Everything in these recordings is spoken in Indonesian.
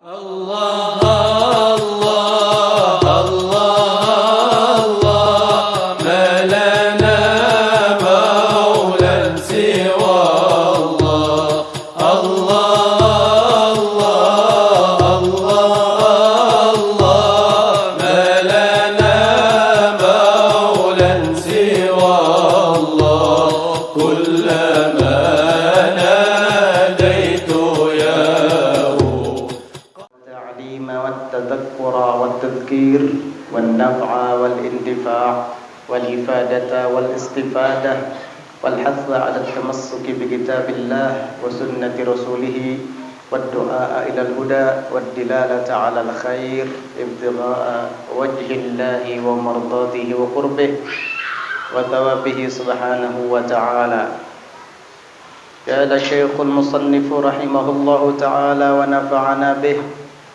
Allah Allah Allah Allah ma lana mawlan siwa Allah Allah Allah Allah ma lana mawlan siwa Allah kullama والتذكر والتذكير والنفع والاندفاع والإفادة والاستفادة والحث على التمسك بكتاب الله وسنة رسوله والدعاء إلى الهدى والدلالة على الخير ابتغاء وجه الله ومرضاته وقربه وثوابه سبحانه وتعالى. قال الشيخ المصنف رحمه الله تعالى ونفعنا به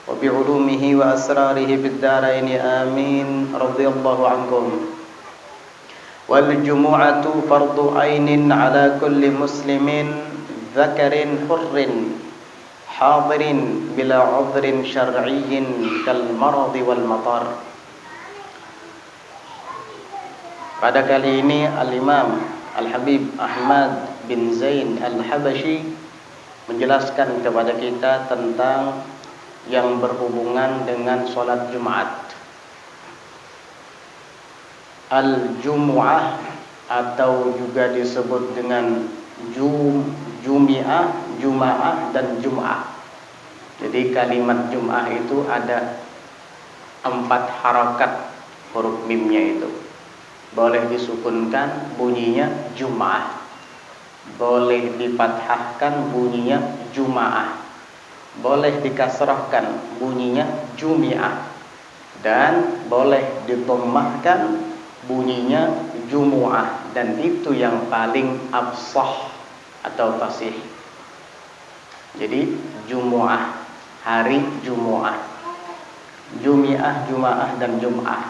وبعلومه وأسراره بالدارين آمين رضي الله عنكم. والجمعة فرض عين على كل مسلم ذكر حر حاضر بلا عذر شرعي كالمرض والمطر. Pada kali ini Al-Imam Al-Habib Ahmad bin Zain Al-Habashi menjelaskan kepada kita tentang yang berhubungan dengan sholat Jumat. Al-Jumu'ah atau juga disebut dengan Jumi'ah, Juma'ah dan Jum'ah. Jadi kalimat Jum'ah itu ada 4 harakat huruf mimnya itu. Boleh disukunkan bunyinya Jum'ah, boleh difathahkan bunyinya Juma'ah, boleh dikasrahkan bunyinya Jumi'ah, dan boleh didhammahkan bunyinya Jumu'ah, dan itu yang paling afsah atau fasih. Jadi Jumu'ah, hari Jumu'ah, Jumi'ah, Juma'ah dan Jum'ah.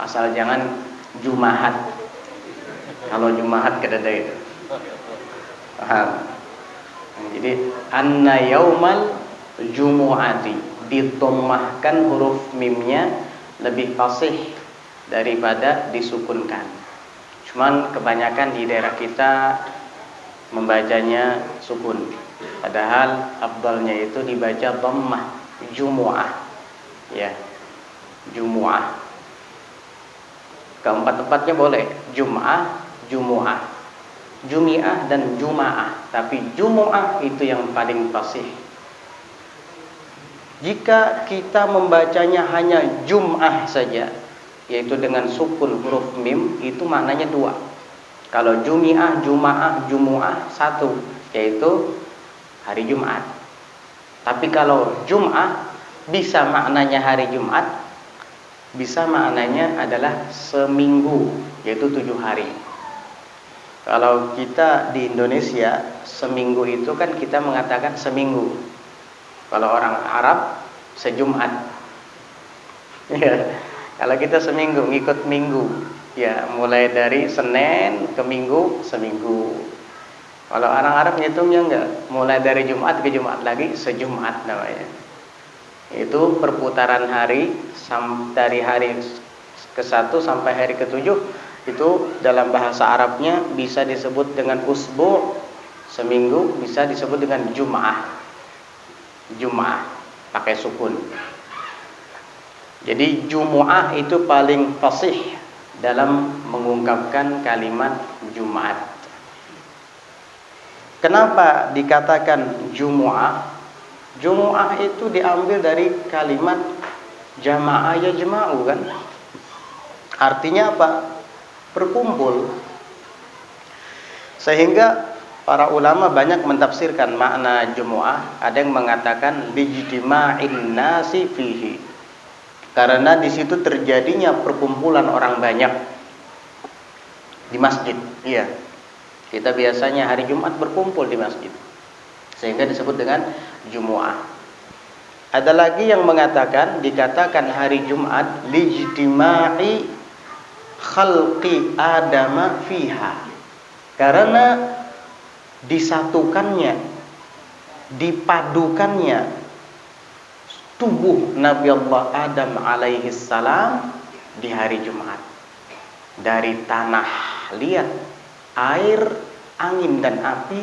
Asal jangan Jumahat. Kalau Jumahat kedada itu. Paham? Jadi anna yaumal Jumu'ati, didhammahkan huruf mimnya lebih fasih daripada disukunkan. Cuman kebanyakan di daerah kita membacanya sukun, padahal afdalnya itu dibaca dhammah, Jumu'ah. Ya, Jumu'ah. Keempat-empatnya boleh, Jum'ah, Jumu'ah, Jumi'ah dan Juma'ah, tapi Jumu'ah itu yang paling fasih. Jika kita membacanya hanya Jum'ah saja, yaitu dengan sukun huruf mim, itu maknanya 2. Kalau Jumi'ah, Juma'ah, Jumu'ah 1, yaitu hari Jumat. Tapi kalau Jum'ah bisa maknanya hari Jumat, bisa maknanya adalah seminggu, yaitu 7 hari. Kalau kita di Indonesia, seminggu itu kan kita mengatakan seminggu. Kalau orang Arab, sejumat. Ya. Kalau kita seminggu, ngikut minggu. Ya, mulai dari Senin ke Minggu, seminggu. Kalau orang Arab ngitungnya enggak, mulai dari Jumat ke Jumat lagi, sejumat namanya. Itu perputaran hari dari hari ke-1 sampai hari ke-7. Itu dalam bahasa Arabnya bisa disebut dengan usbu', seminggu, bisa disebut dengan Jum'ah. Jum'ah pakai sukun. Jadi Jumu'ah itu paling fasih dalam mengungkapkan kalimat Jumat. Kenapa dikatakan Jumu'ah? Jumu'ah itu diambil dari kalimat jama'a yajma'u kan? Artinya apa? Berkumpul. Sehingga para ulama banyak mentafsirkan makna Jumu'ah. Ada yang mengatakan lijtima'in nasi fihi, karena di situ terjadinya perkumpulan orang banyak di masjid. Iya. Kita biasanya hari Jumat berkumpul di masjid, sehingga disebut dengan Jumu'ah. Ada lagi yang mengatakan, dikatakan hari Jumat lijtima'i khalqi adama fiha, karena disatukannya, dipadukannya tubuh Nabi Allah Adam alaihi salam di hari Jumat. Dari tanah liat, air, angin dan api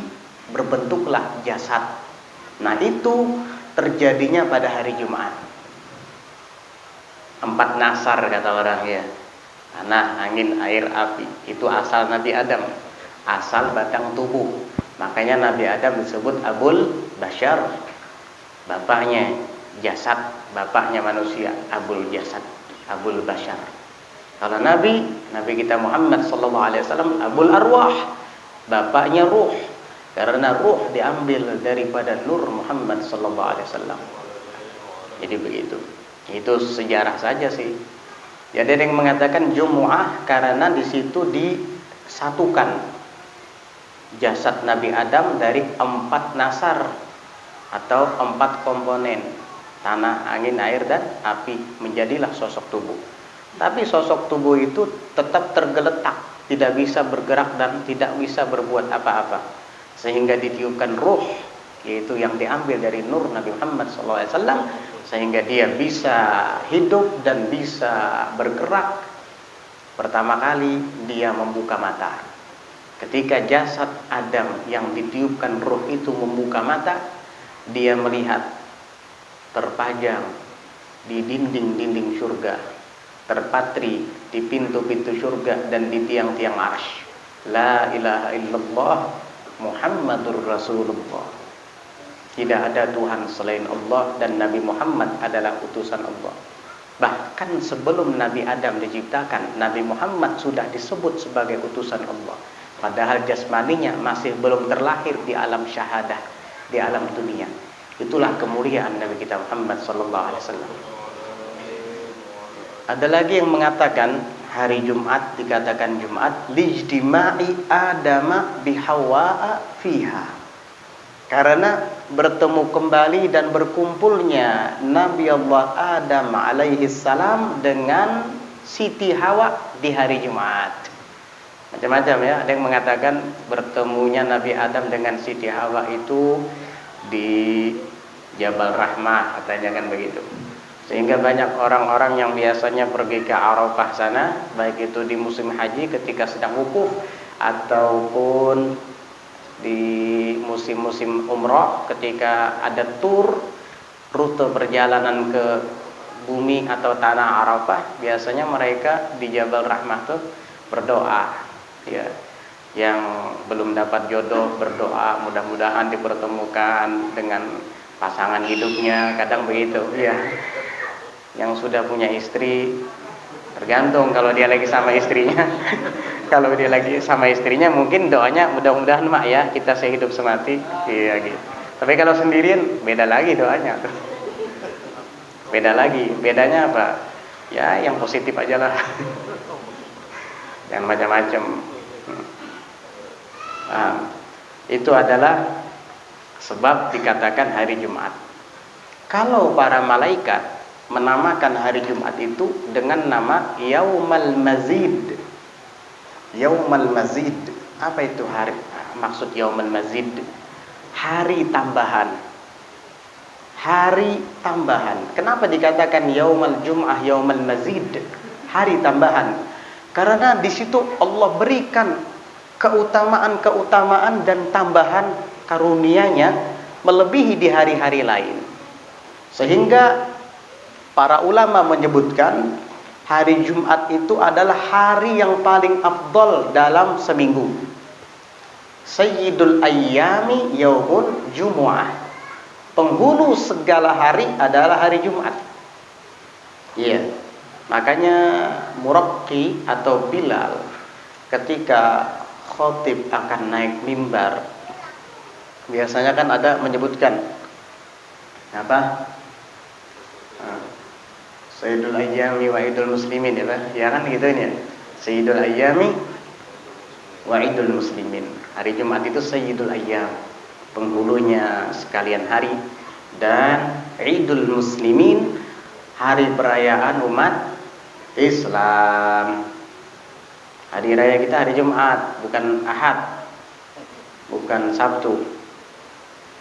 berbentuklah jasad. Nah, itu terjadinya pada hari Jumat. 4 nasar kata orang ya. Tanah, angin, air, api. Itu asal Nabi Adam, asal batang tubuh. Makanya Nabi Adam disebut Abul Bashar. Bapaknya jasad, bapaknya manusia, Abul Jasad, Abul Bashar. Kalau Nabi kita Muhammad sallallahu alaihi wasallam Abul Arwah, bapaknya ruh. Karena ruh diambil daripada nur Muhammad sallallahu alaihi wasallam. Jadi begitu. Itu sejarah saja sih. Jadi ada yang mengatakan Jumu'ah karena di situ disatukan jasad Nabi Adam dari 4 nasar atau 4 komponen, tanah, angin, air dan api, menjadilah sosok tubuh. Tapi sosok tubuh itu tetap tergeletak, tidak bisa bergerak dan tidak bisa berbuat apa-apa, sehingga ditiupkan ruh, yaitu yang diambil dari nur Nabi Muhammad SAW, sehingga dia bisa hidup dan bisa bergerak. Pertama kali dia membuka mata. Ketika jasad Adam yang ditiupkan ruh itu membuka mata, dia melihat terpajang di dinding-dinding surga, terpatri di pintu-pintu surga dan di tiang-tiang arsy, la ilaha illallah Muhammadur Rasulullah. Tidak ada Tuhan selain Allah dan Nabi Muhammad adalah utusan Allah. Bahkan sebelum Nabi Adam diciptakan, Nabi Muhammad sudah disebut sebagai utusan Allah. Padahal jasmaninya masih belum terlahir di alam syahadah, di alam dunia. Itulah kemuliaan Nabi kita Muhammad sallallahu alaihi wasallam. Ada lagi yang mengatakan hari Jumat dikatakan Jumat lijtima'i Adama bihawa'a fiha. Karena bertemu kembali dan berkumpulnya Nabi Allah Adam alaihi salam dengan Siti Hawa di hari Jumat. Macam-macam ya, ada yang mengatakan bertemunya Nabi Adam dengan Siti Hawa itu di Jabal Rahmah, katanya kan begitu. Sehingga banyak orang-orang yang biasanya pergi ke Arafah sana, baik itu di musim haji ketika sedang wukuf ataupun di musim-musim umroh ketika ada tur rute perjalanan ke bumi atau tanah Arafah, biasanya mereka di Jabal Rahmah tuh berdoa ya. Yang belum dapat jodoh berdoa mudah-mudahan dipertemukan dengan pasangan hidupnya, kadang begitu ya. Yang sudah punya istri tergantung kalau dia lagi sama istrinya. Kalau dia lagi sama istrinya mungkin doanya mudah-mudahan mak ya kita sehidup semati, iya gitu. Tapi kalau sendirian beda lagi doanya tuh. Beda lagi, bedanya apa? Ya yang positif aja lah. Yang macam-macam. Nah, itu adalah sebab dikatakan hari Jumat. Kalau para malaikat menamakan hari Jumat itu dengan nama Yaumal Mazid. Yaumal Mazid. Apa itu hari? Maksud Yaumal Mazid? Hari tambahan. Hari tambahan. Kenapa dikatakan Yaumal Jum'ah Yaumal Mazid? Hari tambahan. Karena di situ Allah berikan keutamaan-keutamaan dan tambahan karunia-Nya melebihi di hari-hari lain. Sehingga para ulama menyebutkan hari Jumat itu adalah hari yang paling afdal dalam seminggu. Sayyidul ayyami yaumul jumu'ah. Penghulu segala hari adalah hari Jumat. Iya. Makanya Muraqqi atau Bilal ketika khotib akan naik mimbar, biasanya kan ada menyebutkan apa? Sayyidul ayyami wa idul muslimin ya, ya kan gitu ya. Sayyidul ayyami wa idul muslimin. Hari Jumat itu Sayyidul ayyam, penghulunya sekalian hari, dan idul muslimin, hari perayaan umat Islam. Hari raya kita hari Jumat, bukan Ahad, bukan Sabtu.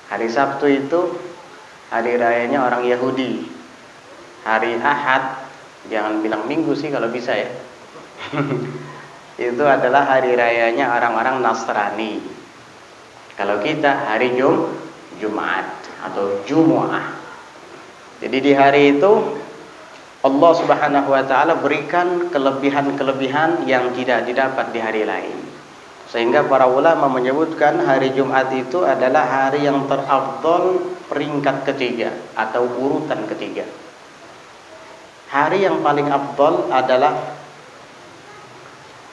Hari Sabtu itu hari rayanya orang Yahudi. Hari Ahad, jangan bilang Minggu sih kalau bisa ya. Itu adalah hari rayanya orang-orang Nasrani. Kalau kita hari Jumat atau Jumu'ah. Jadi di hari itu Allah Subhanahu wa taala berikan kelebihan-kelebihan yang tidak didapat di hari lain. Sehingga para ulama menyebutkan hari Jumat itu adalah hari yang terafdol peringkat ketiga atau urutan ketiga. Hari yang paling afdol adalah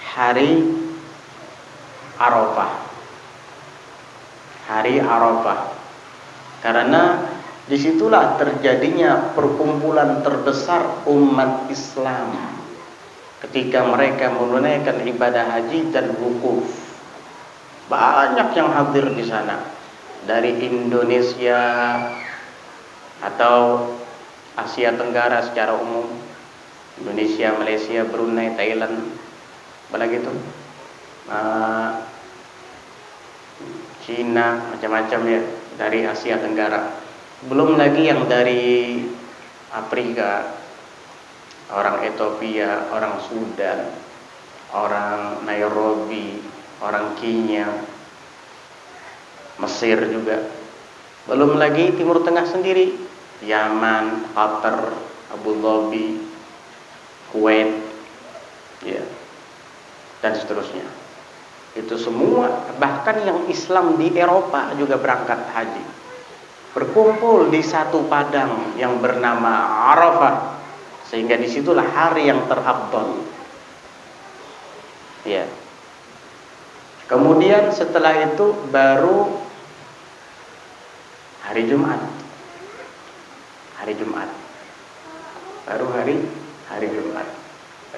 hari Arafah. Hari Arafah. Karena disitulah terjadinya perkumpulan terbesar umat Islam ketika mereka menunaikan ibadah haji dan wukuf. Banyak yang hadir di sana dari Indonesia atau Asia Tenggara secara umum, Indonesia, Malaysia, Brunei, Thailand, apalagi itu, Cina, macam-macam ya dari Asia Tenggara. Belum lagi yang dari Afrika, orang Ethiopia, orang Sudan, orang Nairobi, orang Kenya, Mesir juga. Belum lagi Timur Tengah sendiri, Yaman, Qatar, Abu Dhabi, Kuwait, ya, dan seterusnya. Itu semua, bahkan yang Islam di Eropa juga berangkat haji, berkumpul di satu padang yang bernama Arafah, sehingga disitulah hari yang terafdal. Ya. Kemudian setelah itu baru hari Jumat. Hari Jumat. Baru hari Jumat.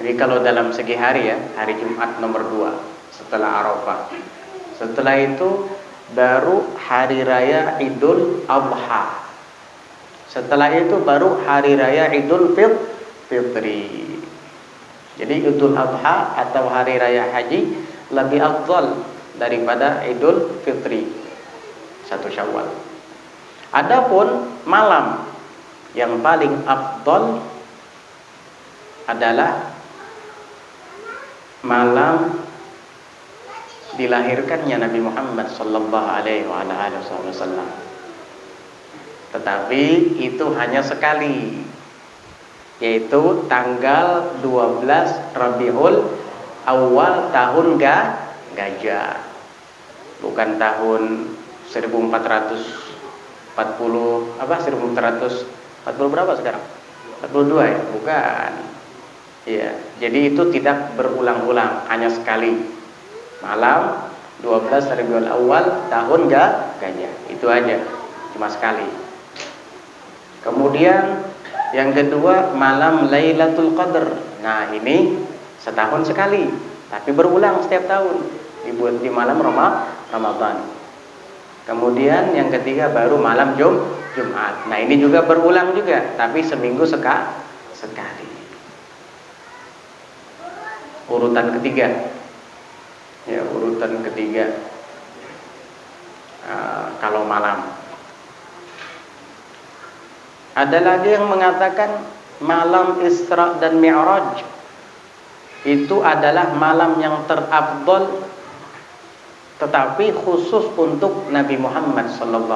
Jadi kalau dalam segi hari ya, hari Jumat nomor 2 setelah Arafah. Setelah itu baru hari raya Idul Adha. Setelah itu baru hari raya Idul Fitri. Jadi Idul Adha atau hari raya haji lebih afdal daripada Idul Fitri 1 Syawal. Adapun malam yang paling afdal adalah malam dilahirkannya Nabi Muhammad sallallahu alaihi wasallam. Tetapi itu hanya sekali, yaitu tanggal 12 Rabiul Awal tahun Gajah. Bukan tahun 1440 apa 1440 berapa sekarang? 42 ya? Bukan. Iya, jadi itu tidak berulang-ulang, hanya sekali. Malam 12 Rabiul Awal tahun Gajah. Itu aja, cuma sekali. Kemudian yang kedua malam Lailatul Qadar. Nah, ini setahun sekali, tapi berulang setiap tahun dibuat di malam Ramadan. Kemudian yang ketiga baru malam Jumat. Nah, ini juga berulang juga, tapi seminggu sekali. Urutan ketiga. Ya, urutan ketiga. Kalau malam. Ada lagi yang mengatakan malam Isra dan Mi'raj itu adalah malam yang terafdal, tetapi khusus untuk Nabi Muhammad SAW.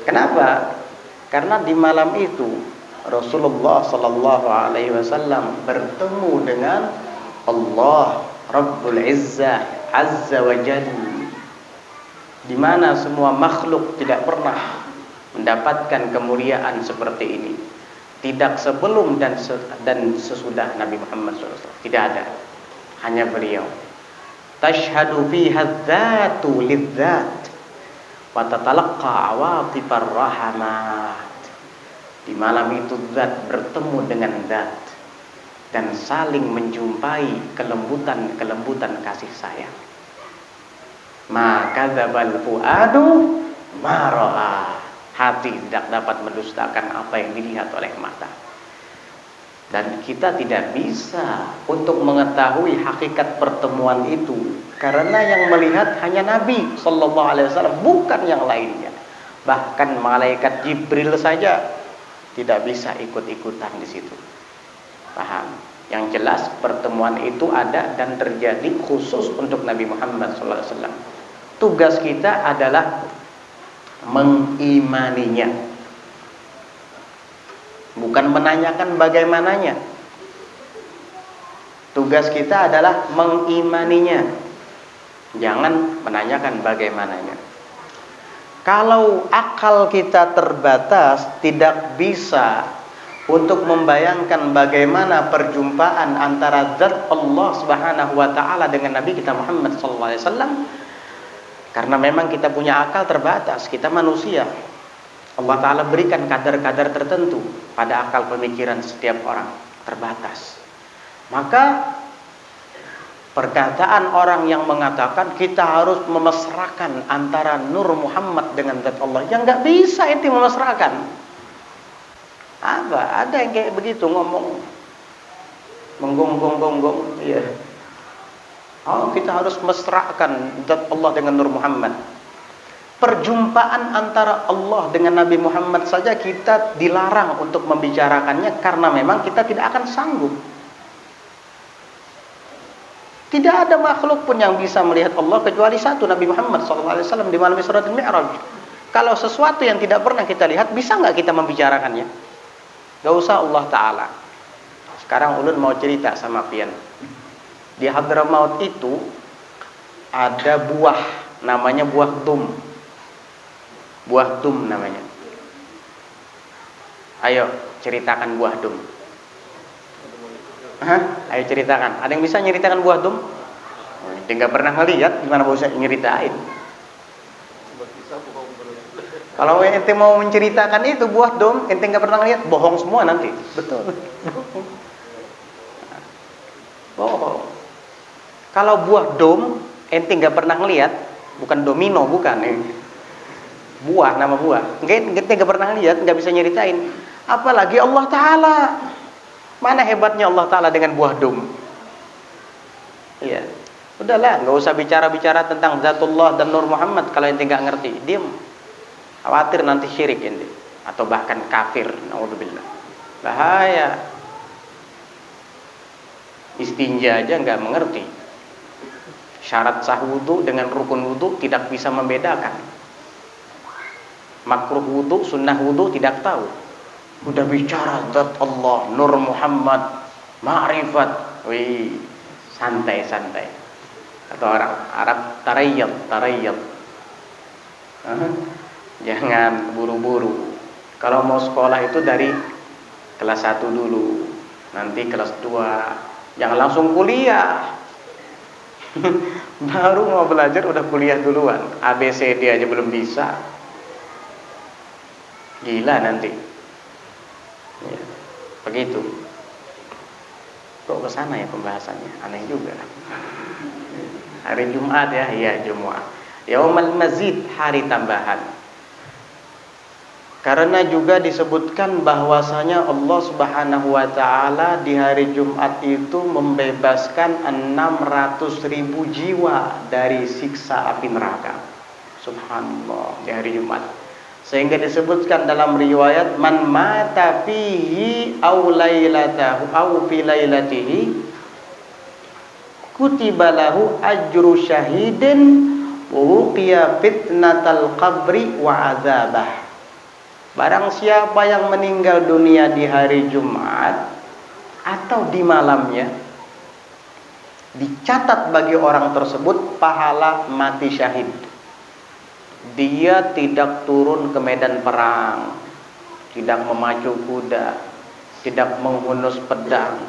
Kenapa? Karena di malam itu Rasulullah SAW bertemu dengan Allah Rabbul Izzah Azza wa Jalla, di mana semua makhluk tidak pernah mendapatkan kemuliaan seperti ini. Tidak sebelum dan sesudah Nabi Muhammad SAW. Tidak ada. Hanya beliau. Tashhadu fiha dzatu lidzat wa tatalaqqa awatifar rahamat. Di malam itu zat bertemu dengan zat dan saling menjumpai kelembutan kasih sayang. Ma kadzabal fuadu ma ra'a. Hati tidak dapat mendustakan apa yang dilihat oleh mata. Dan kita tidak bisa untuk mengetahui hakikat pertemuan itu, karena yang melihat hanya Nabi sallallahu alaihi wasallam, bukan yang lainnya. Bahkan malaikat Jibril saja tidak bisa ikut-ikutan di situ. Paham? Yang jelas pertemuan itu ada dan terjadi khusus untuk Nabi Muhammad SAW. Tugas kita adalah mengimaninya, bukan menanyakan bagaimananya. Tugas kita adalah mengimaninya, jangan menanyakan bagaimananya. Kalau akal kita terbatas, tidak bisa untuk membayangkan bagaimana perjumpaan antara zat Allah Subhanahu wa taala dengan Nabi kita Muhammad sallallahu alaihi wasallam. Karena memang kita punya akal terbatas, kita manusia. Allah taala berikan kadar-kadar tertentu pada akal pemikiran setiap orang, terbatas. Maka perkataan orang yang mengatakan kita harus memesrakan antara Nur Muhammad dengan zat Allah, yang nggak bisa itu memesrakan. Apa? Ada yang kayak begitu ngomong, menggonggong-gonggong, iya. Oh, kita harus mesrakan zat Allah dengan Nur Muhammad. Perjumpaan antara Allah dengan Nabi Muhammad saja kita dilarang untuk membicarakannya karena memang kita tidak akan sanggup. Tidak ada makhluk pun yang bisa melihat Allah kecuali satu, Nabi Muhammad SAW di malam Isra dan Mi'raj. Kalau sesuatu yang tidak pernah kita lihat, bisa nggak kita membicarakannya? Gak usah Allah Ta'ala. Sekarang ulun mau cerita sama pian. Di Hadramaut itu ada buah, namanya buah dum. Buah dum namanya. Ayo ceritakan buah dum. Hah? Ayo ceritakan. Ada yang bisa nyeritakan buah dum? Dia nggak pernah ngeliat, gimana bisa nyeritain? Kalau ente mau menceritakan itu buah dom, ente nggak pernah lihat, bohong semua nanti. Betul. Bohong. Kalau buah dom, ente nggak pernah lihat, bukan domino, bukan. Buah, nama buah. Ente nggak pernah lihat, nggak bisa nyeritain. Apalagi Allah Taala. Mana hebatnya Allah Taala dengan buah dom? Iya. Udahlah, nggak usah bicara-bicara tentang Zatullah dan Nur Muhammad kalau ente nggak ngerti. Diam. Khawatir nanti syirik ini atau bahkan kafir, naudzubillah. Bahaya. Istinja aja nggak mengerti. Syarat sah wudu dengan rukun wudu tidak bisa membedakan. Makruh wudu, sunnah wudu tidak tahu. Udah bicara zat Allah, Nur Muhammad, ma'rifat. Wih, santai-santai. Atau orang Arab tarayyad. Jangan buru-buru. Kalau mau sekolah itu dari kelas 1 dulu, nanti kelas 2. Jangan langsung kuliah. Baru mau belajar udah kuliah duluan. ABCD aja belum bisa. Gila nanti. Ya, begitu. Kok ke sana ya pembahasannya? Aneh juga. Hari Jumat ya, iya Jumat. Yaumul Mazid, hari tambahan. Karena juga disebutkan bahwasanya Allah Subhanahu wa taala di hari Jumat itu membebaskan 600.000 jiwa dari siksa api neraka. Subhanallah, di hari Jumat. Sehingga disebutkan dalam riwayat man mata fihi aw lailatahu aw fi lailatihi kutiba lahu ajru syahidin wa wuqiya fitnatal qabri wa azabah. Barang siapa yang meninggal dunia di hari Jumat atau di malamnya, dicatat bagi orang tersebut pahala mati syahid. Dia tidak turun ke medan perang, tidak memacu kuda, tidak menghunus pedang,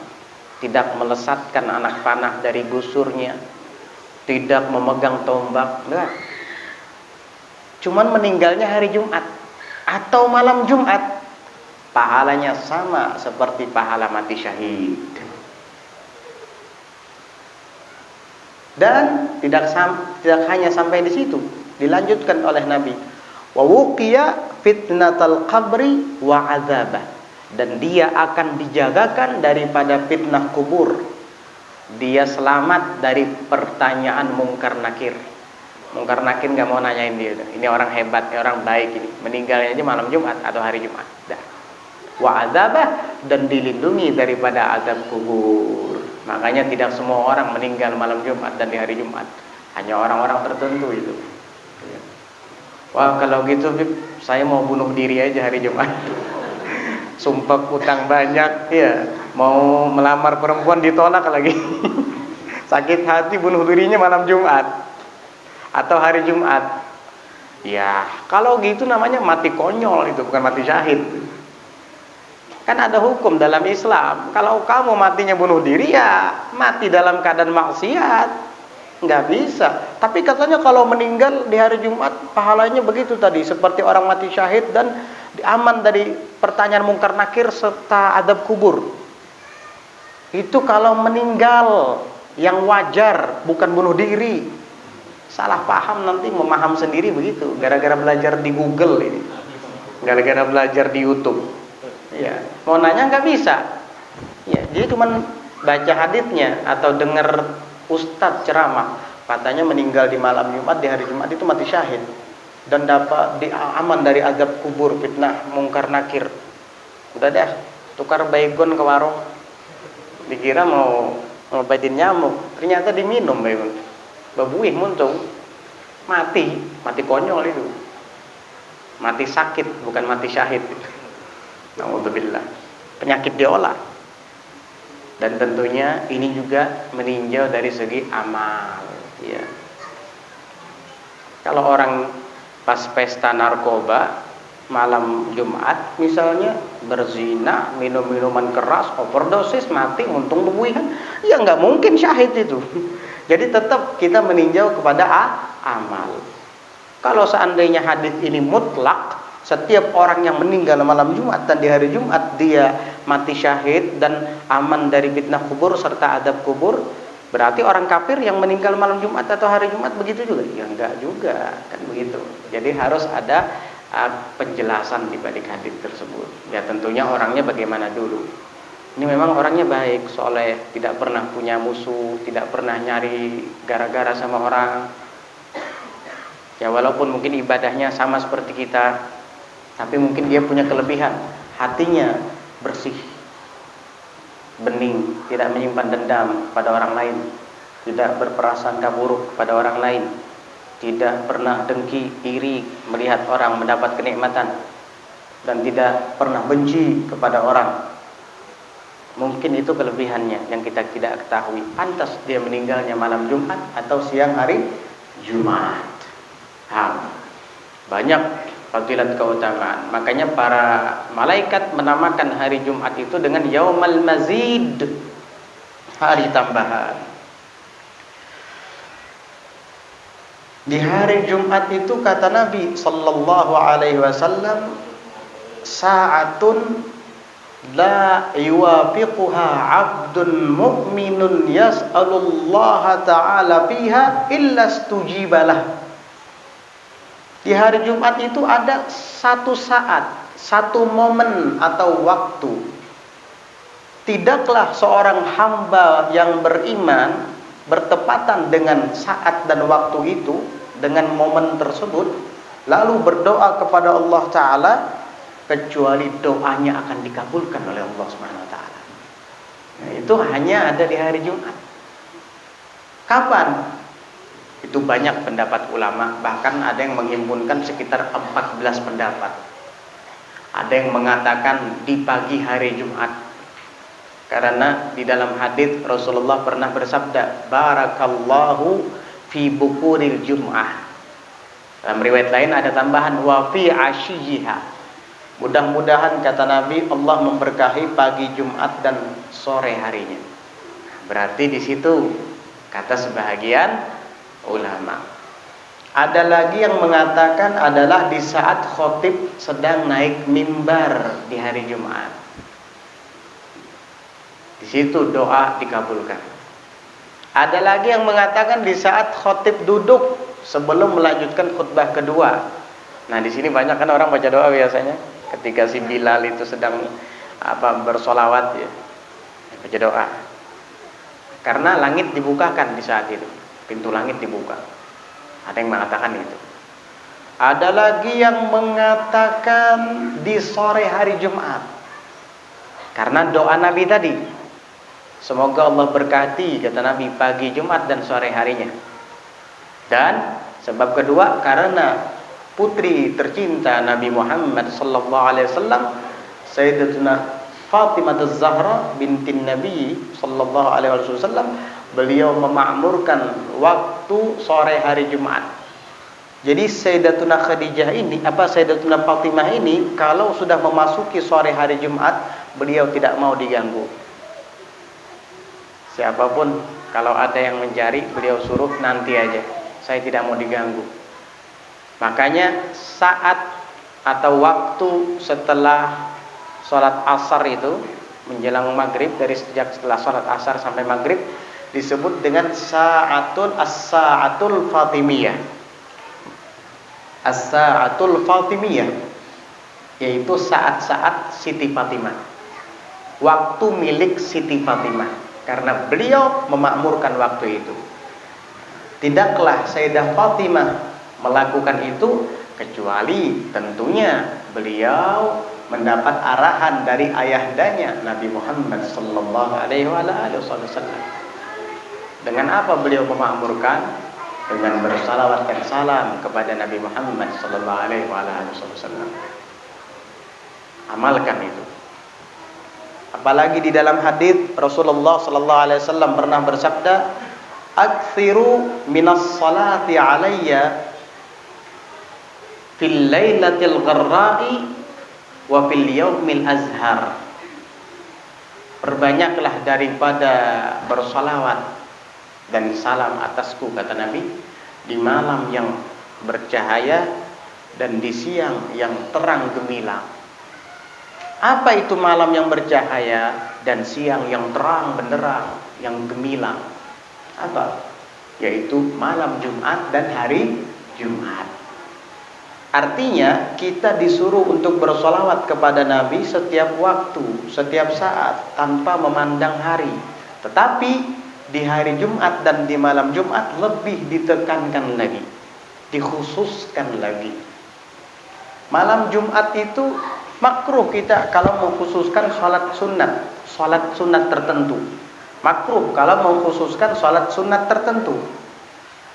tidak melesatkan anak panah dari gusurnya, tidak memegang tombak, enggak. Cuman meninggalnya hari Jumat atau malam Jumat, pahalanya sama seperti pahala mati syahid. Dan tidak hanya sampai di situ, dilanjutkan oleh Nabi, wa wuqiya fitnatal qabri wa azabah, dan dia akan dijagakan daripada fitnah kubur. Dia selamat dari pertanyaan mungkar nakir. Mungkar nakir nggak mau nanyain dia. Ini orang hebat, ini orang baik ini. Meninggalnya aja malam Jumat atau hari Jumat. Dah. wa adzabah, dan dilindungi daripada azab kubur. Makanya tidak semua orang meninggal malam Jumat dan di hari Jumat, hanya orang-orang tertentu itu. Wah, kalau gitu saya mau bunuh diri aja hari Jumat. Sumpah utang banyak, ya, mau melamar perempuan ditolak lagi. Sakit hati bunuh dirinya malam Jumat atau hari Jumat. Ya, kalau gitu namanya mati konyol, itu bukan mati syahid. Kan ada hukum dalam Islam. Kalau kamu matinya bunuh diri, ya mati dalam keadaan maksiat, nggak bisa. Tapi katanya kalau meninggal di hari Jumat pahalanya begitu tadi, seperti orang mati syahid dan aman dari pertanyaan mungkar nakir serta adab kubur. Itu kalau meninggal yang wajar, bukan bunuh diri. Salah paham nanti, memaham sendiri begitu, gara-gara belajar di Google ini, gara-gara belajar di YouTube. Ya, mau nanya nggak bisa. Ya, dia cuma baca haditsnya atau dengar ustadz ceramah, katanya meninggal di malam Jumat, di hari Jumat itu mati syahid dan dapat aman dari azab kubur, fitnah, mungkar nakir. Udah deh, tukar baygon ke warung. Dikira mau ngobatin nyamuk, ternyata diminum baygon. Bebuih muntung, mati konyol itu. Mati sakit, bukan mati syahid. Na'udzubillah. Penyakit diolah. Dan tentunya ini juga meninjau dari segi amal, ya. Kalau orang pas pesta narkoba malam Jumat misalnya berzina, minum minuman keras, overdosis, mati, untung bebuih kan? Ya nggak mungkin syahid itu. Jadi tetap kita meninjau kepada amal. Kalau seandainya hadis ini mutlak, setiap orang yang meninggal malam Jumat dan di hari Jumat dia mati syahid dan aman dari fitnah kubur serta adab kubur, berarti orang kafir yang meninggal malam Jumat atau hari Jumat begitu juga? Ya enggak juga, kan begitu. Jadi harus ada penjelasan di balik hadis tersebut. Ya tentunya orangnya bagaimana dulu. Ini memang orangnya baik, soleh, tidak pernah punya musuh, tidak pernah nyari gara-gara sama orang. Ya walaupun mungkin ibadahnya sama seperti kita, tapi mungkin dia punya kelebihan, hatinya bersih, bening, tidak menyimpan dendam pada orang lain, tidak berprasangka buruk pada orang lain, tidak pernah dengki, iri melihat orang mendapat kenikmatan, dan tidak pernah benci kepada orang. Mungkin itu kelebihannya yang kita tidak ketahui. Pantas dia meninggalnya malam Jumat atau siang hari Jumat. Banyak fadilat keutamaan. Makanya para malaikat menamakan hari Jumat itu dengan Yaumal Mazid, hari tambahan. Di hari Jumat itu kata Nabi sallallahu alaihi wasallam, sa'atun la yuwafiquha 'abdun mu'minun yas'alullaha ta'ala fiha illa stujibalah. Di hari Jumat itu ada satu saat, satu momen atau waktu. Tidaklah seorang hamba yang beriman bertepatan dengan saat dan waktu itu, dengan momen tersebut, lalu berdoa kepada Allah Ta'ala, kecuali doanya akan dikabulkan oleh Allah Subhanahu Wa Ta'ala. Nah, itu hanya ada di hari Jumat. Kapan? Itu banyak pendapat ulama, bahkan ada yang menghimpunkan sekitar 14 pendapat. Ada yang mengatakan di pagi hari Jumat, karena di dalam hadis Rasulullah pernah bersabda, barakallahu fi bukuril jum'ah. Dalam riwayat lain ada tambahan wa fi asyiha. Mudah-mudahan kata Nabi, Allah memberkahi pagi Jumat dan sore harinya. Berarti di situ kata sebahagian ulama. Ada lagi yang mengatakan adalah di saat khotib sedang naik mimbar di hari Jumat. Di situ doa dikabulkan. Ada lagi yang mengatakan di saat khotib duduk sebelum melanjutkan khutbah kedua. Nah, di sini banyak kan orang baca doa biasanya ketika si Bilal itu sedang bersolawat, ya, baca doa. Karena langit dibukakan di saat itu, pintu langit dibuka. Ada yang mengatakan itu. Ada lagi yang mengatakan di sore hari Jumat. Karena doa Nabi tadi, semoga Allah berkati, kata Nabi, pagi Jumat dan sore harinya. Dan sebab kedua, karena putri tercinta Nabi Muhammad sallallahu alaihi wasallam, Sayyidatuna Fatimah Az-Zahra binti Nabi sallallahu alaihi wasallam, beliau memakmurkan waktu sore hari Jumat. Jadi Sayyidatuna Khadijah ini, Sayyidatuna Fatimah ini, kalau sudah memasuki sore hari Jumat, beliau tidak mau diganggu. Siapapun kalau ada yang mencari, beliau suruh nanti aja. Saya tidak mau diganggu. Makanya saat atau waktu setelah sholat asar itu menjelang maghrib, dari sejak setelah sholat asar sampai maghrib, disebut dengan as-sa'atul Fatimiyah. As-sa'atul Fatimiyah, yaitu saat-saat Siti Fatimah, waktu milik Siti Fatimah, karena beliau memakmurkan waktu itu. Tidaklah Sayyidah Fatimah melakukan itu kecuali tentunya beliau mendapat arahan dari ayahdanya Nabi Muhammad sallallahu alaihi wasallam. Dengan apa beliau memakmurkan? Dengan bersalawat dan salam kepada Nabi Muhammad sallallahu alaihi wasallam. Amalkan itu. Apalagi di dalam hadis Rasulullah sallallahu alaihi wasallam pernah bersabda, "Aktsiru minas salati alayya fil lailatil gharra'i wa fil yaumil azhar." Perbanyaklah daripada bersalawat dan salam atasku, kata Nabi, di malam yang bercahaya dan di siang yang terang gemilang. Apa itu malam yang bercahaya dan siang yang terang benderang, yang gemilang? Apa? Yaitu malam Jumat dan hari Jumat. Artinya kita disuruh untuk bersolawat kepada Nabi setiap waktu, setiap saat, tanpa memandang hari. Tetapi di hari Jumat dan di malam Jumat lebih ditekankan lagi, dikhususkan lagi. Malam Jumat itu makruh kita kalau mengkhususkan sholat sunat tertentu. Makruh kalau mengkhususkan sholat sunat tertentu.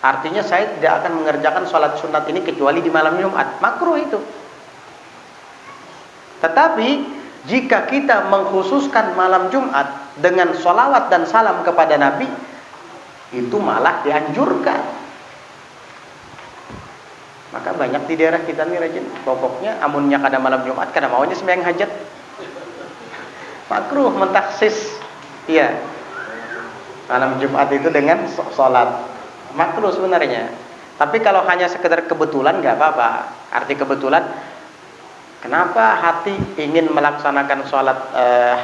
Artinya saya tidak akan mengerjakan sholat sunat ini kecuali di malam Jumat. Makruh itu. Tetapi jika kita mengkhususkan malam Jumat dengan sholawat dan salam kepada Nabi, itu malah dianjurkan. Maka banyak di daerah kita nih rajin, pokoknya amunnya kada malam Jumat, kada maunya sembahyang hajat. Makruh mentaksis, iya, malam Jumat itu dengan sholat. Makruh sebenarnya. Tapi kalau hanya sekedar kebetulan nggak apa-apa. Arti kebetulan, kenapa hati ingin melaksanakan sholat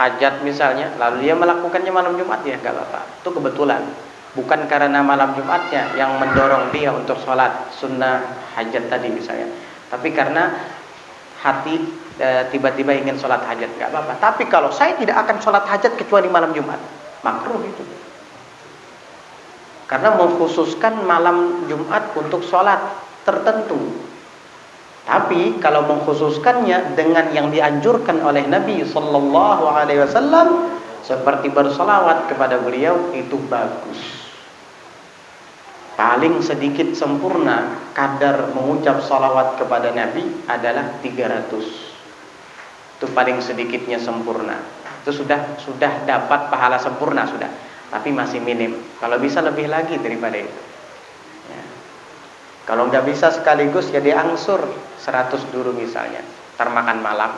hajat misalnya, lalu dia melakukannya malam Jumat, ya nggak apa-apa. Itu kebetulan, bukan karena malam Jumatnya yang mendorong dia untuk sholat sunnah hajat tadi misalnya. Tapi karena hati tiba-tiba ingin sholat hajat, nggak apa-apa. Tapi kalau saya tidak akan sholat hajat kecuali malam Jumat, makruh itu. Karena mengkhususkan malam Jumat untuk sholat tertentu. Tapi kalau mengkhususkannya dengan yang dianjurkan oleh Nabi sallallahu alaihi wasallam seperti bersolawat kepada beliau, itu bagus. Paling sedikit sempurna kadar mengucap salawat kepada Nabi adalah 300. Itu paling sedikitnya sempurna. Itu sudah dapat pahala sempurna sudah. Tapi masih minim. Kalau bisa lebih lagi daripada itu. Ya. Kalau nggak bisa sekaligus ya diangsur 100 dulu misalnya, termakan malam,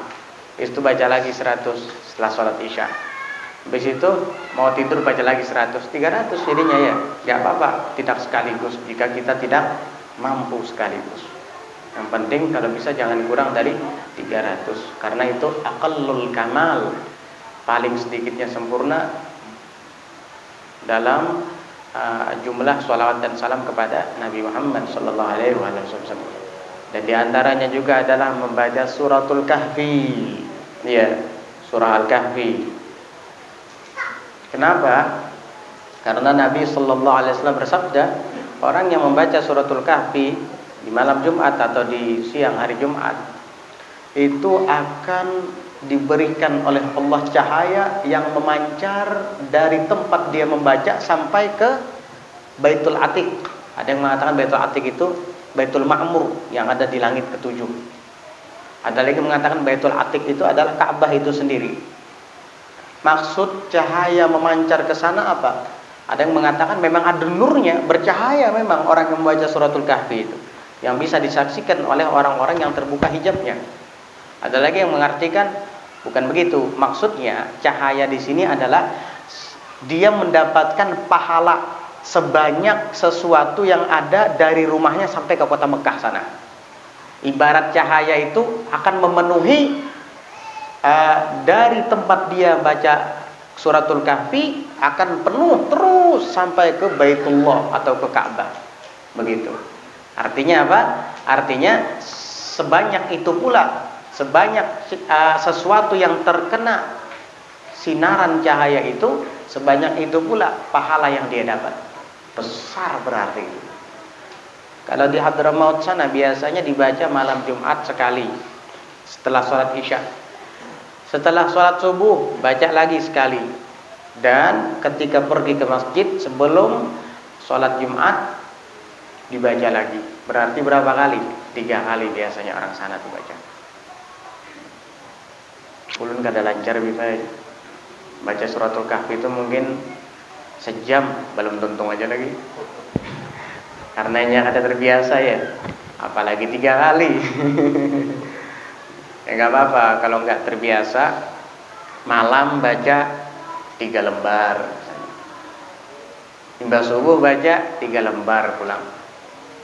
itu baca lagi 100 setelah sholat isya. Habis itu mau tidur baca lagi 100, 300 jadinya ya, nggak apa-apa, tidak sekaligus jika kita tidak mampu sekaligus. Yang penting kalau bisa jangan kurang dari 300, karena itu aqallul kamal, paling sedikitnya sempurna dalam jumlah sholawat dan salam kepada Nabi Muhammad sallallahu alaihi wasallam. Dan diantaranya juga adalah membaca suratul Kahfi, ya, surah Al-Kahfi. Kenapa? Karena Nabi sallallahu alaihi wasallam bersabda, orang yang membaca suratul Kahfi di malam Jumat atau di siang hari Jumat itu akan diberikan oleh Allah cahaya yang memancar dari tempat dia membaca sampai ke Baitul Atiq. Ada yang mengatakan Baitul Atiq itu Baitul Ma'mur yang ada di langit ketujuh. Ada lagi mengatakan Baitul Atiq itu adalah Ka'bah itu sendiri. Maksud cahaya memancar ke sana apa? Ada yang mengatakan memang ada nurnya, bercahaya memang orang yang membaca suratul Kahfi itu, yang bisa disaksikan oleh orang-orang yang terbuka hijabnya. Ada lagi yang mengartikan bukan begitu. Maksudnya cahaya di sini adalah dia mendapatkan pahala sebanyak sesuatu yang ada dari rumahnya sampai ke kota Mekah sana. Ibarat cahaya itu akan memenuhi dari tempat dia baca suratul Kahfi akan penuh terus sampai ke Baitullah atau ke Ka'bah. Begitu. Artinya apa? Artinya sebanyak itu pula, sebanyak sesuatu yang terkena sinaran cahaya itu, sebanyak itu pula pahala yang dia dapat. Besar berarti. Kalau di Hadramaut sana biasanya dibaca malam Jumat sekali setelah sholat Isya. Setelah sholat subuh baca lagi sekali. Dan ketika pergi ke masjid sebelum sholat Jumat dibaca lagi. Berarti berapa kali? 3 kali biasanya orang sana tuh baca. Ulun kada lancar bisa baca suratul Kahfi itu mungkin sejam belum tuntung aja lagi. Karenanya kada terbiasa ya. Apalagi 3 kali. Ya nggak apa-apa kalau nggak terbiasa malam baca 3 lembar. Imbas subuh baca 3 lembar pulang.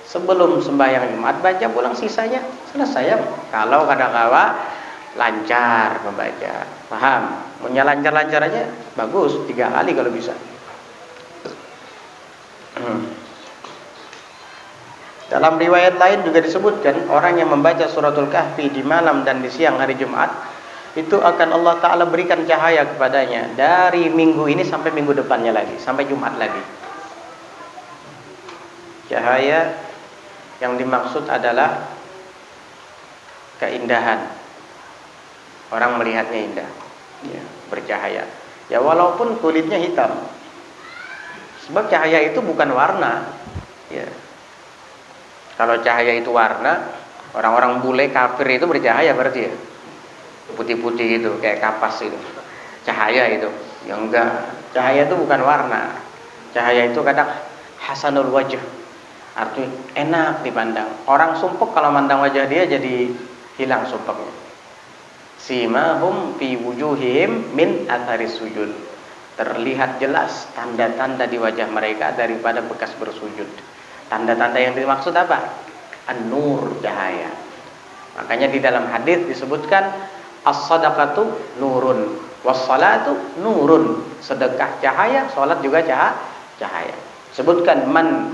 Sebelum sembahyang Jumat baca pulang sisanya selesai ya. Kalau kadang-kala lancar membaca, paham? Punya lancar-lancar aja bagus 3 kali kalau bisa. Dalam riwayat lain juga disebutkan orang yang membaca suratul Kahfi di malam dan di siang hari Jumat itu akan Allah Ta'ala berikan cahaya kepadanya dari minggu ini sampai minggu depannya lagi, sampai Jumat lagi. Cahaya yang dimaksud adalah keindahan. Orang melihatnya indah ya, bercahaya. Ya walaupun kulitnya hitam. Sebab cahaya itu bukan warna ya. Kalau cahaya itu warna, orang-orang bule kafir itu bercahaya berarti ya. Putih-putih itu kayak kapas itu. Cahaya itu. Ya enggak, cahaya itu bukan warna. Cahaya itu kadang hasanul wajh. Artinya enak dipandang. Orang sumpek kalau mandang wajah dia jadi hilang sumpeknya. Simahum fi wujuhihim min atharis sujud. Terlihat jelas tanda-tanda di wajah mereka daripada bekas bersujud. Tanda-tanda yang dimaksud apa? An-nur, cahaya. Makanya di dalam hadis disebutkan as-sadaqatu nurun, was-salatu nurun. Sedekah cahaya, salat juga cahaya. Sebutkan man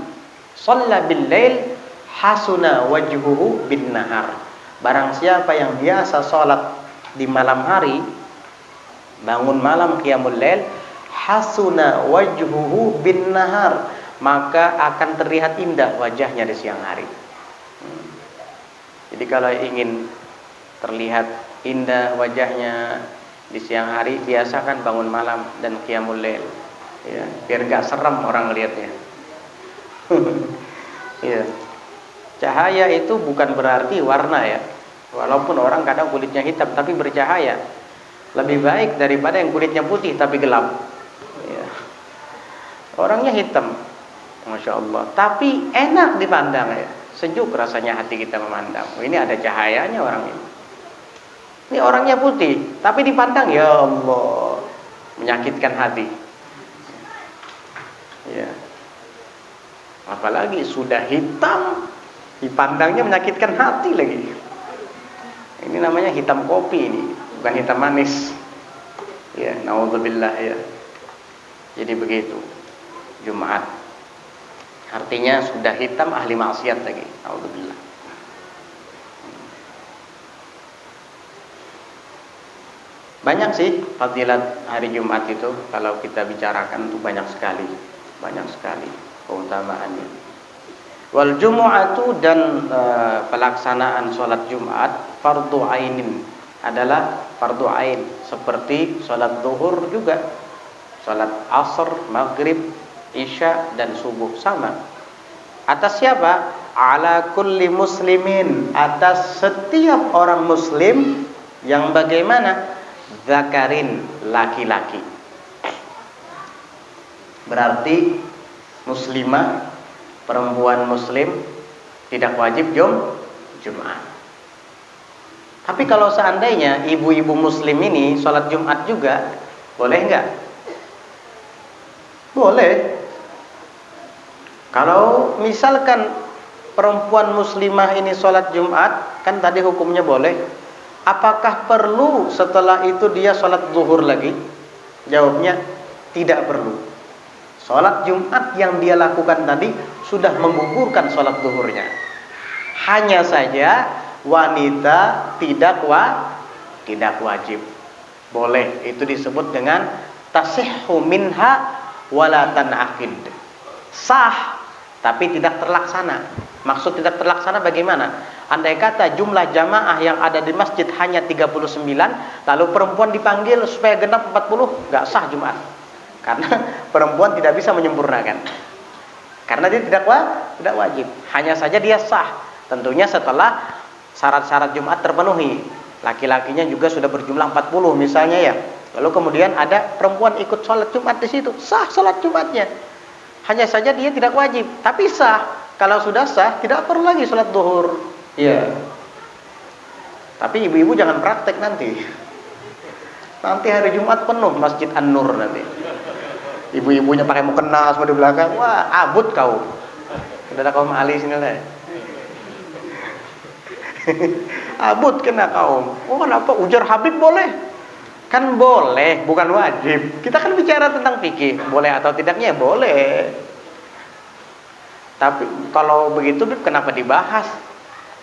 shalla bil lail hasuna wajhuhu bin nahar. Barang siapa yang biasa salat di malam hari, bangun malam qiyamul lail, hasuna wajhuhu bin nahar, maka akan terlihat indah wajahnya di siang hari. Jadi kalau ingin terlihat indah wajahnya di siang hari, biasakan bangun malam dan qiyamul lail ya, biar gak serem orang ngelihatnya. Ya. Cahaya itu bukan berarti warna ya. Walaupun orang kadang kulitnya hitam tapi bercahaya, lebih baik daripada yang kulitnya putih tapi gelap ya. Orangnya hitam, Masya Allah, tapi enak dipandang ya. Sejuk rasanya hati kita memandang. Ini ada cahayanya orang ini. Ini orangnya putih, tapi dipandang ya Allah, menyakitkan hati. Ya. Apalagi sudah hitam, dipandangnya menyakitkan hati lagi. Ini namanya hitam kopi ini, bukan hitam manis. Ya, naudzubillah ya. Jadi begitu. Jumat. Artinya sudah hitam ahli maksiat lagi. Naudzubillah. Banyak sih fadilat hari Jumat itu kalau kita bicarakan itu banyak sekali keutamaannya. Wal jumu'atu dan pelaksanaan sholat Jumat fardu ainin. adalah fardu ain, seperti sholat zuhur juga, sholat asar, maghrib, isya, dan subuh sama. Atas siapa? Ala kulli muslimin, atas setiap orang muslim yang bagaimana? Zakarin, laki-laki. Berarti muslimah, perempuan muslim tidak wajib Jumat. Tapi kalau seandainya ibu-ibu muslim ini sholat Jumat juga, boleh nggak? Boleh. Kalau misalkan perempuan muslimah ini sholat Jumat, kan tadi hukumnya boleh. Apakah perlu setelah itu dia sholat zuhur lagi? Jawabnya tidak perlu. Sholat Jumat yang dia lakukan tadi sudah menggugurkan sholat zuhurnya. Hanya saja wanita tidak wajib. Boleh, itu disebut dengan tasihhu minha wala tan'aqid. Sah tapi tidak terlaksana. Maksud tidak terlaksana bagaimana? Andai kata jumlah jamaah yang ada di masjid hanya 39, lalu perempuan dipanggil supaya genap 40, nggak sah Jumat. Karena perempuan tidak bisa menyempurnakan. Karena dia tidak wajib. Hanya saja dia sah. Tentunya setelah syarat-syarat Jumat terpenuhi. Laki-lakinya juga sudah berjumlah 40 misalnya ya. Lalu kemudian ada perempuan ikut sholat Jumat di situ, sah sholat Jumatnya. Hanya saja dia tidak wajib, tapi sah. Kalau sudah sah, tidak perlu lagi sholat zuhur. Iya. Tapi ibu-ibu jangan praktek nanti. Nanti hari Jumat penuh Masjid An-Nur nanti. Ibu-ibunya pakai mukena semua di belakang. Wah, abut kau. Sudah ada kaum ahli sini lah. Abut kena kaum. Oh, kenapa? Ujar Habib boleh? Kan boleh, bukan wajib. Kita kan bicara tentang fikih, boleh atau tidaknya boleh. Tapi kalau begitu kenapa dibahas?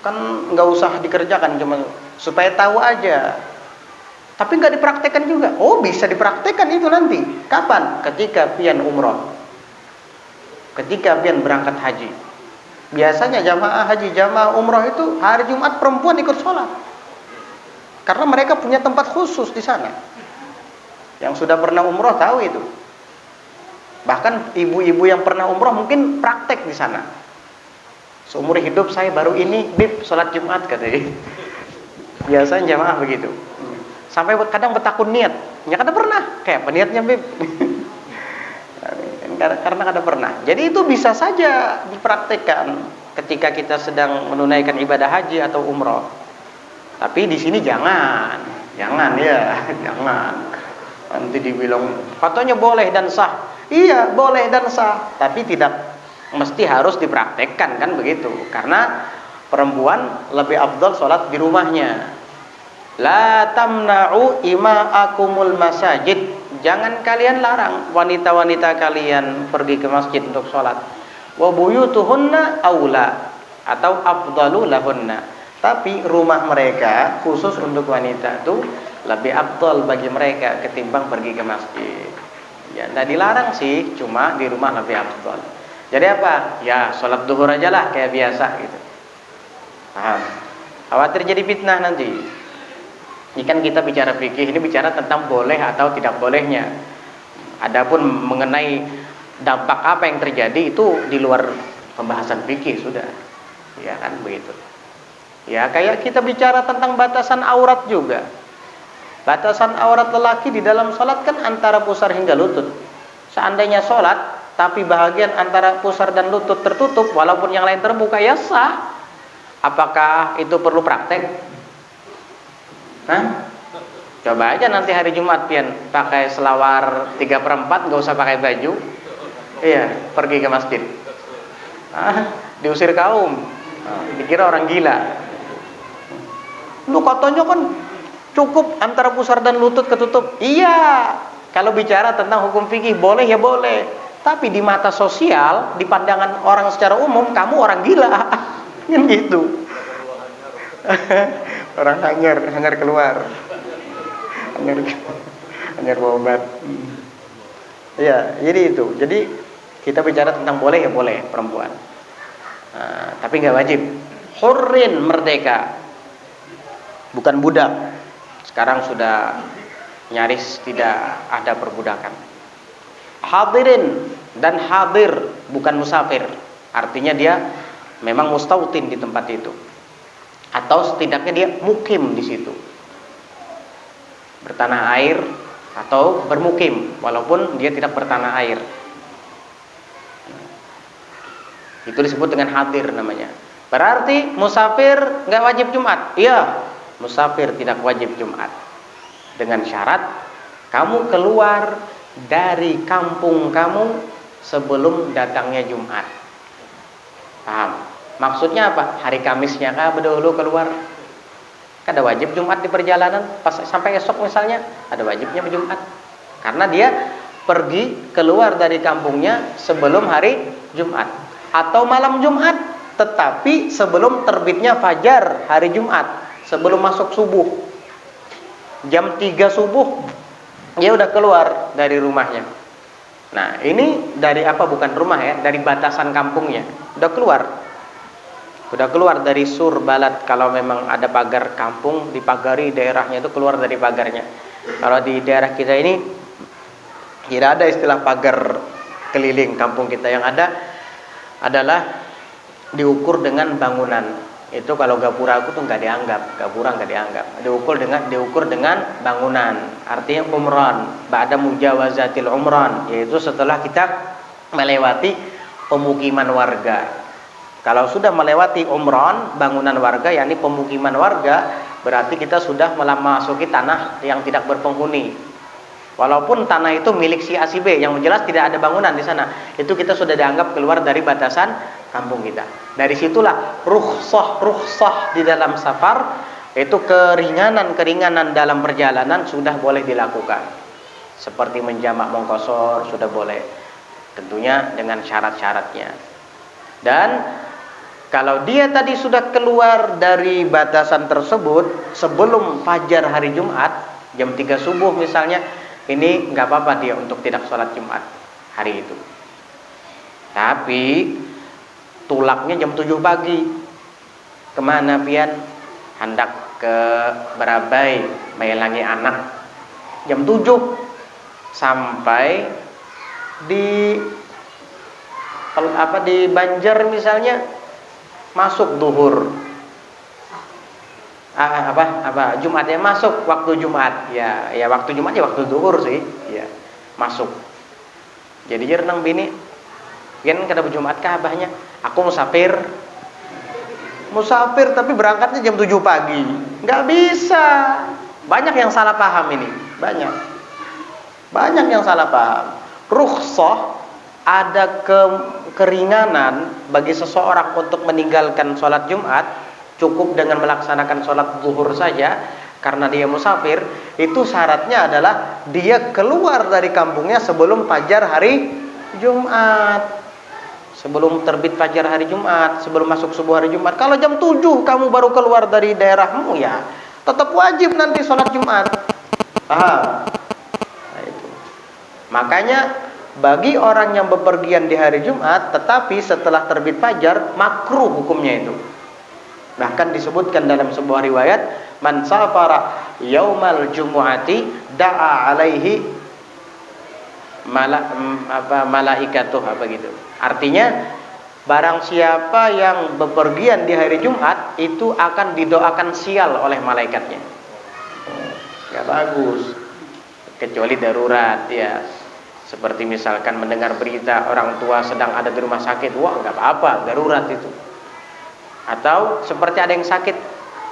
Kan nggak usah dikerjakan, cuma supaya tahu aja. Tapi nggak dipraktekkan juga. Oh, bisa dipraktekkan itu nanti. Kapan? Ketika pian umroh. Ketika pian berangkat haji. Biasanya jamaah haji, jamaah umroh itu hari Jumat perempuan ikut sholat. Karena mereka punya tempat khusus di sana. Yang sudah pernah umroh tahu itu. Bahkan ibu-ibu yang pernah umroh mungkin praktek di sana. Seumur hidup saya baru ini bib sholat Jumat katanya. Biasanya jamaah begitu. Sampai kadang bertakun niat. Ya kadang pernah. Kayak peniatnya bib. Karena kadang pernah. Jadi itu bisa saja dipraktekkan ketika kita sedang menunaikan ibadah haji atau umroh. Tapi di sini jangan ya, jangan. Nanti dibilang katanya boleh dan sah. Iya, boleh dan sah, tapi tidak mesti harus dipraktekkan kan begitu. Karena perempuan lebih afdal sholat di rumahnya. La tamna'u ima'akumul masajid. Jangan kalian larang wanita-wanita kalian pergi ke masjid untuk sholat. Wa buyutuhunna aula atau afdalu lahunna. Tapi rumah mereka khusus untuk wanita itu lebih afdal bagi mereka ketimbang pergi ke masjid. Ya, tidak dilarang sih, cuma di rumah lebih afdal. Jadi apa? Ya, sholat duhur aja lah kayak biasa gitu. Paham? Khawatir jadi fitnah nanti. Ini kan kita bicara fikih, ini bicara tentang boleh atau tidak bolehnya. Adapun mengenai dampak apa yang terjadi itu di luar pembahasan fikih sudah. Ya kan begitu. Ya, kayak kita bicara tentang batasan aurat juga. Batasan aurat lelaki di dalam sholat kan antara pusar hingga lutut. Seandainya sholat, tapi bahagian antara pusar dan lutut tertutup, walaupun yang lain terbuka, ya sah. Apakah itu perlu praktek? Hah? Coba aja nanti hari Jumat pian pakai selawar 3/4, nggak usah pakai baju. Iya, pergi ke masjid. Diusir kaum. Dikira orang gila. Lu katanya kan cukup antara pusar dan lutut ketutup. Iya, kalau bicara tentang hukum fikih boleh ya boleh. Tapi di mata sosial, di pandangan orang secara umum, kamu orang gila. Kan gitu. Orang hanyar keluar. Hanyar obat. Iya, jadi itu. Jadi kita bicara tentang boleh ya boleh perempuan. Tapi nggak wajib. Hurrin, merdeka. Bukan budak. Sekarang sudah nyaris tidak ada perbudakan. Hadirin dan hadir, bukan musafir. Artinya dia memang mustautin di tempat itu, atau setidaknya dia mukim di situ, bertanah air atau bermukim walaupun dia tidak bertanah air. Itu disebut dengan hadir namanya. Berarti musafir nggak wajib Jumat? Iya, musafir tidak wajib Jumat. Dengan syarat kamu keluar dari kampung kamu sebelum datangnya Jumat. Paham? Maksudnya apa? Hari Kamisnya kah dahulu keluar? Kan ada wajib Jumat di perjalanan. Pas sampai esok misalnya ada wajibnya Jumat. Karena dia pergi keluar dari kampungnya sebelum hari Jumat. Atau malam Jumat, tetapi sebelum terbitnya fajar hari Jumat, sebelum masuk subuh. Jam 3 subuh dia udah keluar dari rumahnya. Nah, ini dari apa? Bukan rumah ya, dari batasan kampungnya. Udah keluar dari sur balad. Kalau memang ada pagar kampung, dipagari daerahnya itu, keluar dari pagarnya. Kalau di daerah kita ini tidak ada istilah pagar keliling kampung kita. Yang ada adalah diukur dengan bangunan. Itu kalau gapura aku tuh nggak dianggap, gapura nggak dianggap. Diukur dengan bangunan. Artinya umran, ba'da mujawazatil umran, yaitu setelah kita melewati pemukiman warga. Kalau sudah melewati umran, bangunan warga, yakni pemukiman warga, berarti kita sudah memasuki tanah yang tidak berpenghuni. Walaupun tanah itu milik si A si B, yang jelas tidak ada bangunan di sana, itu kita sudah dianggap keluar dari batasan kampung kita. Dari situlah rukhsah di dalam safar, itu keringanan dalam perjalanan sudah boleh dilakukan. Seperti menjamak mengkosor sudah boleh, tentunya dengan syarat-syaratnya. Dan kalau dia tadi sudah keluar dari batasan tersebut sebelum fajar hari Jumat, jam 3 subuh misalnya, ini nggak apa-apa dia untuk tidak sholat Jumat hari itu. Tapi tulaknya jam 7 pagi. Kemana pian? Hendak ke Barabai melangi anak. Jam 7 sampai di Banjar misalnya, masuk duhur. Jumatnya masuk waktu Jumat. Ya waktu Jumat ya waktu duhur sih. Ya, masuk. Jadi renang bini, kan kada Jumat kah abahnya? Aku musafir tapi berangkatnya jam 7 pagi. Nggak bisa. Banyak yang salah paham ini. Banyak yang salah paham. Rukhsah, ada keringanan bagi seseorang untuk meninggalkan sholat Jumat, cukup dengan melaksanakan sholat zuhur saja karena dia musafir. Itu syaratnya adalah dia keluar dari kampungnya sebelum fajar hari Jumat, sebelum terbit fajar hari Jumat, sebelum masuk subuh hari Jumat. Kalau jam 7 kamu baru keluar dari daerahmu, ya tetap wajib nanti sholat Jumat. Paham? Nah, itu. Makanya bagi orang yang bepergian di hari Jumat tetapi setelah terbit fajar, makruh hukumnya itu. Bahkan disebutkan dalam sebuah riwayat, man safara yaumal jumu'ati da'a alaihi malaikatuh gitu. Artinya barang siapa yang bepergian di hari Jumat itu akan didoakan sial oleh malaikatnya. Ya bagus. Kecuali darurat ya. Seperti misalkan mendengar berita orang tua sedang ada di rumah sakit, wah enggak apa-apa, darurat itu. Atau seperti ada yang sakit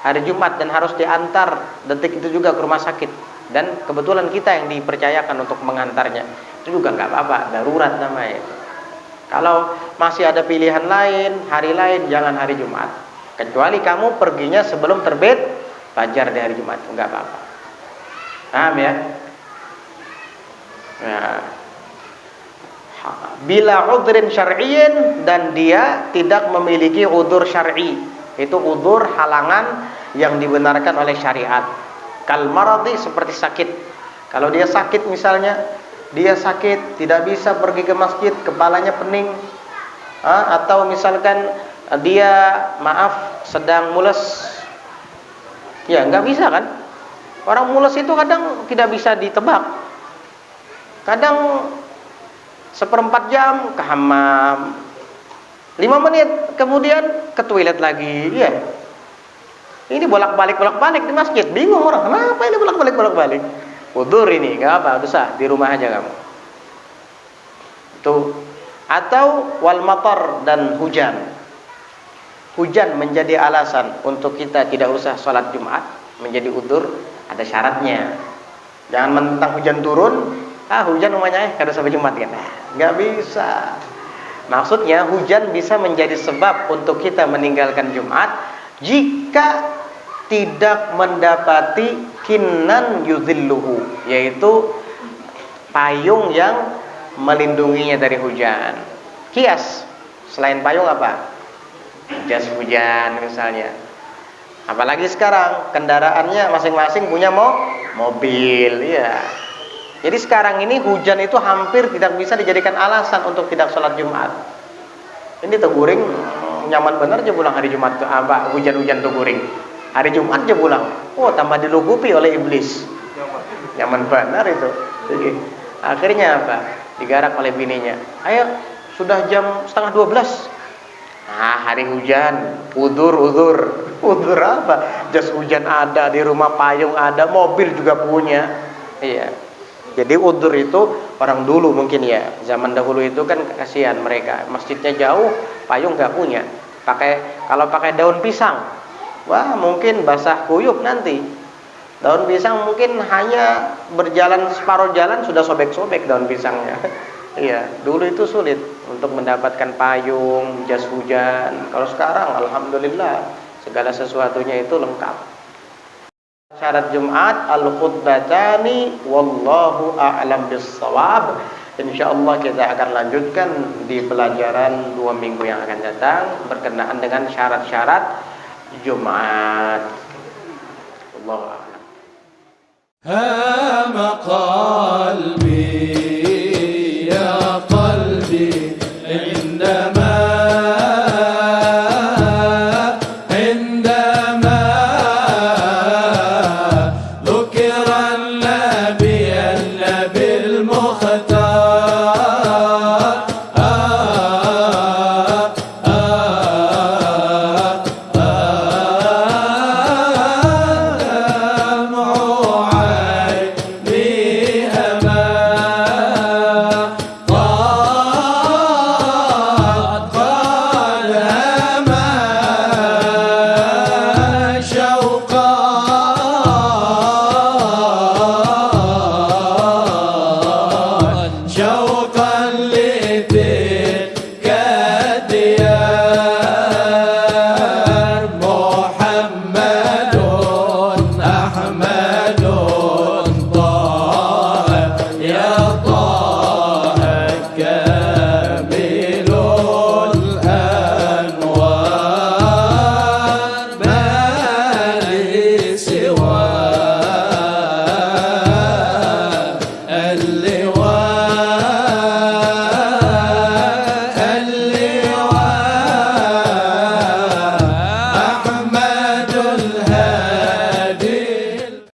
hari Jumat dan harus diantar detik itu juga ke rumah sakit, dan kebetulan kita yang dipercayakan untuk mengantarnya, itu juga nggak apa-apa, darurat namanya itu. Kalau masih ada pilihan lain, hari lain, jangan hari Jumat. Kecuali kamu perginya sebelum terbit fajar di hari Jumat, nggak apa-apa. Paham ya? Nah, bila udhrin syar'iyyin, dan dia tidak memiliki udzur syar'i, itu udzur halangan yang dibenarkan oleh syariat. Kal maradi, seperti sakit. Kalau dia sakit misalnya, dia sakit tidak bisa pergi ke masjid, kepalanya pening, atau misalkan dia sedang mules, ya nggak bisa kan? Orang mules itu kadang tidak bisa ditebak. Kadang seperempat jam ke hammam, 5 menit kemudian ke toilet lagi. Iya. Ini bolak-balik di masjid. Bingung orang, kenapa ini bolak-balik? Udzur ini, enggak apa, bisa di rumah aja kamu. Itu. Atau wal matar, dan hujan. Hujan menjadi alasan untuk kita tidak usah sholat Jumat, menjadi udzur, ada syaratnya. Jangan mentang hujan turun, hujan umumnya kada sampai Jumat kan. Enggak bisa. Maksudnya hujan bisa menjadi sebab untuk kita meninggalkan Jumat jika tidak mendapati kinnan yuzilluhu, yaitu payung yang melindunginya dari hujan. Kias selain payung apa? Jas hujan misalnya. Apalagi sekarang kendaraannya masing-masing punya mobil, ya. Jadi sekarang ini hujan itu hampir tidak bisa dijadikan alasan untuk tidak sholat Jumat. Ini teguring nyaman benar aja pulang hari Jumat tuh, hujan-hujan teguring. Hari Jumat aja pulang. Oh, tambah dilugupi oleh iblis. Nyaman benar itu. Jadi, akhirnya apa? Digarak oleh bininya. Ayo, sudah jam 11:30. Hari hujan, udzur. Udzur apa? Jas hujan ada, di rumah payung ada, mobil juga punya. Iya. Jadi udzur itu orang dulu mungkin ya, zaman dahulu itu kan kasihan mereka, masjidnya jauh, payung nggak punya. Kalau pakai daun pisang, wah mungkin basah kuyup nanti. Daun pisang mungkin hanya berjalan separuh jalan sudah sobek-sobek daun pisangnya. Iya, dulu itu sulit untuk mendapatkan payung, jas hujan. Kalau sekarang alhamdulillah segala sesuatunya itu lengkap. Syarat Jumat al-khutbatani wallahu a'lam bis-shawab. Insyaallah kita akan lanjutkan di pelajaran 2 minggu yang akan datang berkenaan dengan syarat-syarat Jumat. Wallahu a'lam.